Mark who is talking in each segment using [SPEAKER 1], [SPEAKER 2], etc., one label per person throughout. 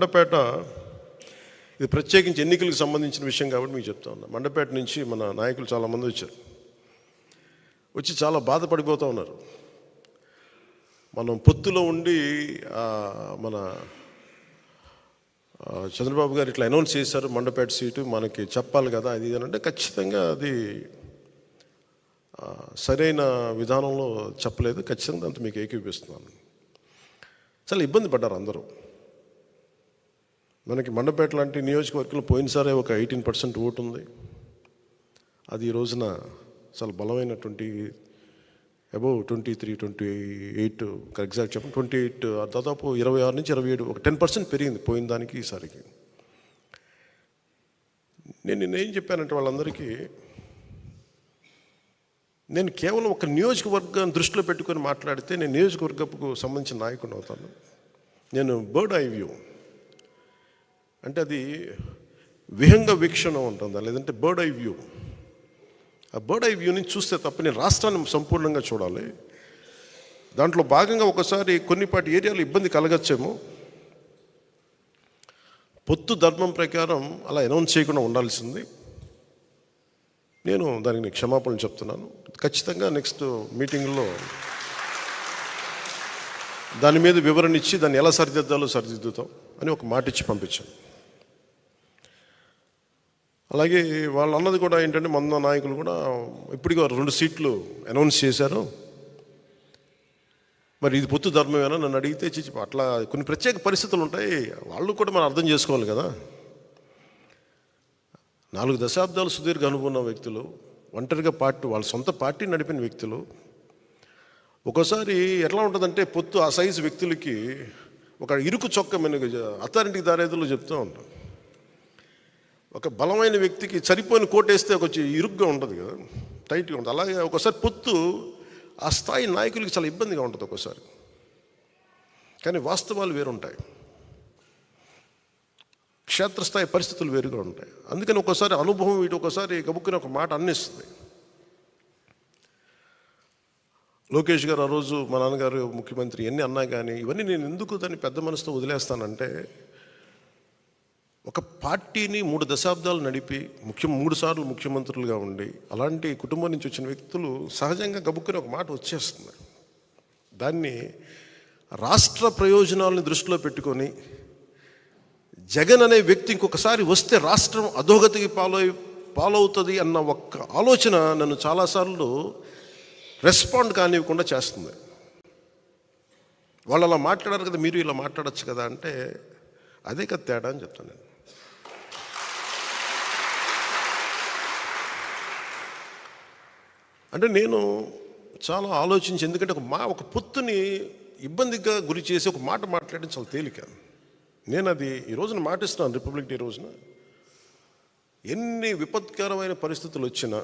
[SPEAKER 1] మండపేట ఇది ప్రత్యేకించి ఎన్నికలకు సంబంధించిన విషయం కాబట్టి మీకు చెప్తా ఉన్నా. మండపేట నుంచి మన నాయకులు చాలామంది వచ్చారు. వచ్చి చాలా బాధపడిపోతూ ఉన్నారు. మనం పొత్తులో ఉండి మన చంద్రబాబు గారు ఇట్లా అనౌన్స్ చేశారు, మండపేట సీటు మనకి చెప్పాలి కదా అది ఇది అంటే ఖచ్చితంగా అది సరైన విధానంలో చెప్పలేదు. ఖచ్చితంగా అంత మీకు ఏకీపిస్తున్నాను. చాలా ఇబ్బంది పడ్డారు అందరూ. మనకి మండపేట లాంటి నియోజకవర్గంలో పోయినసారే ఒక 18% ఓటు ఉంది. అది ఈ రోజున చాలా బలమైనటువంటి అబౌవ్ 23, 28 ఎగ్జాక్ట్ చెప్పండి 28 దాదాపు 26 నుంచి 27 ఒక 10% పెరిగింది పోయిన దానికి ఈసారికి. నేనేం చెప్పానంటే వాళ్ళందరికీ నేను కేవలం ఒక నియోజకవర్గాన్ని దృష్టిలో పెట్టుకొని మాట్లాడితే నేను నియోజకవర్గపు సంబంధించిన నాయకుడిని అవుతాను. నేను బర్డ్ ఐ వ్యూ అంటే అది విహంగ వీక్షణ ఉంటుంది, లేదంటే బర్డ్ ఐ వ్యూ. ఆ బర్డ్ ఐ వ్యూని చూస్తే తప్ప నేను రాష్ట్రాన్ని సంపూర్ణంగా చూడాలి. దాంట్లో భాగంగా ఒకసారి కొన్నిపాటి ఏరియాలో ఇబ్బంది కలగచ్చేమో. పొత్తు ధర్మం ప్రకారం అలా అనౌన్స్ చేయకుండా ఉండాల్సింది. నేను దానికి క్షమాపణలు చెప్తున్నాను. ఖచ్చితంగా నెక్స్ట్ మీటింగ్లో దాని మీద వివరణ ఇచ్చి దాన్ని ఎలా సరిదిద్దాలో సరిదిద్దుతాం అని ఒక మాట ఇచ్చి పంపించాను. అలాగే వాళ్ళు అన్నది కూడా ఏంటంటే మన నాయకులు కూడా ఇప్పటికీ 2 సీట్లు అనౌన్స్ చేశారు, మరి ఇది పొత్తు ధర్మమేనా నన్ను అడిగితే అట్లా కొన్ని ప్రత్యేక పరిస్థితులు ఉంటాయి, వాళ్ళు కూడా మనం అర్థం చేసుకోవాలి కదా. 4 దశాబ్దాలు సుదీర్ఘ అనుకున్న వ్యక్తులు, ఒంటరిగా వాళ్ళ సొంత పార్టీ నడిపిన వ్యక్తులు. ఒక్కోసారి ఎట్లా ఉంటుందంటే పొత్తు ఆ సైజు వ్యక్తులకి ఒక ఇరుకు చొక్క అథారిటీకి దారేదులో చెప్తూ ఉంటాం. ఒక బలమైన వ్యక్తికి సరిపోయిన కోటేస్తే కొంచెం ఇరుగ్గా ఉంటుంది కదా, టైట్గా ఉంటుంది. అలాగే ఒకసారి పొత్తు ఆ స్థాయి నాయకులకి చాలా ఇబ్బందిగా ఉంటుంది ఒక్కోసారి. కానీ వాస్తవాలు వేరుంటాయి, క్షేత్రస్థాయి పరిస్థితులు వేరుగా ఉంటాయి. అందుకని ఒకసారి అనుభవం వీటి ఒకసారి గబుక్కుని ఒక మాట అన్నిస్తుంది. లోకేష్ గారు ఆ రోజు మా నాన్నగారు ముఖ్యమంత్రి ఎన్ని అన్నా కానీ ఇవన్నీ నేను ఎందుకు దాన్ని పెద్ద మనసుతో వదిలేస్తానంటే, ఒక పార్టీని 3 దశాబ్దాలు నడిపి 3 సార్లు ముఖ్యమంత్రులుగా ఉండి అలాంటి కుటుంబం నుంచి వచ్చిన వ్యక్తులు సహజంగా గబుక్కుని ఒక మాట వచ్చేస్తుంది. దాన్ని రాష్ట్ర ప్రయోజనాలను దృష్టిలో పెట్టుకొని జగన్ అనే వ్యక్తి ఇంకొకసారి వస్తే రాష్ట్రం అధోగతికి పాలవుతుంది అన్న ఒక్క ఆలోచన నన్ను చాలాసార్లు రెస్పాండ్ కానివ్వకుండా చేస్తుంది. వాళ్ళు అలా మాట్లాడారు కదా, మీరు ఇలా మాట్లాడచ్చు కదా అంటే అదే కదా తేడా అని చెప్తాను నేను. అంటే నేను చాలా ఆలోచించి, ఎందుకంటే ఒక పొత్తుని ఇబ్బందిగా గురి చేసి ఒక మాట మాట్లాడడం చాలా తేలిక. నేను అది ఈ రోజున మాటిస్తున్నాను. రిపబ్లిక్ డే రోజున ఎన్ని విపత్కరమైన పరిస్థితులు వచ్చినా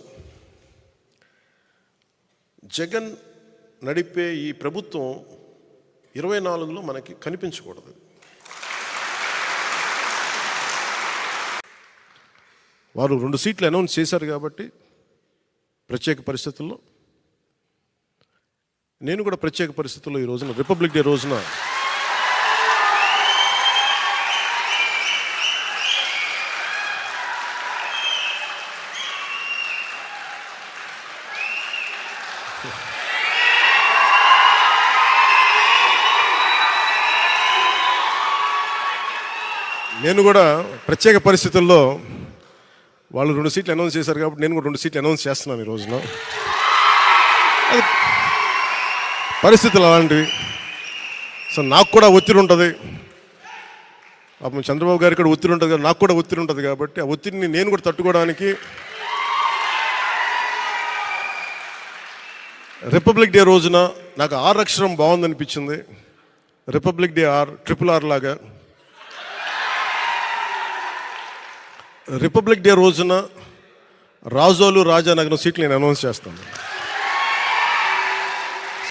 [SPEAKER 1] జగన్ నడిపే ఈ ప్రభుత్వం 24లో మనకి కనిపించకూడదు. వారు 2 సీట్లు అనౌన్స్ చేశారు కాబట్టి ప్రత్యేక పరిస్థితుల్లో, నేను కూడా ప్రత్యేక పరిస్థితుల్లో ఈ రోజున రిపబ్లిక్ డే రోజున వాళ్ళు 2 సీట్లు అనౌన్స్ చేశారు కాబట్టి నేను కూడా 2 సీట్లు అనౌన్స్ చేస్తున్నాను ఈ రోజున. అది పరిస్థితులు అలాంటివి. సో నాకు కూడా ఒత్తిడి ఉంటుంది, చంద్రబాబు గారికి కూడా ఒత్తిడి ఉంటుంది, నాకు కూడా ఒత్తిడి ఉంటుంది. కాబట్టి ఆ ఒత్తిడిని నేను కూడా తట్టుకోవడానికి రిపబ్లిక్ డే రోజున నాకు R అక్షరం బాగుందనిపించింది. రిపబ్లిక్ డే RRR లాగా రిపబ్లిక్ డే రోజున రాజోలు రాజానగరం సీట్లు నేను అనౌన్స్ చేస్తాను.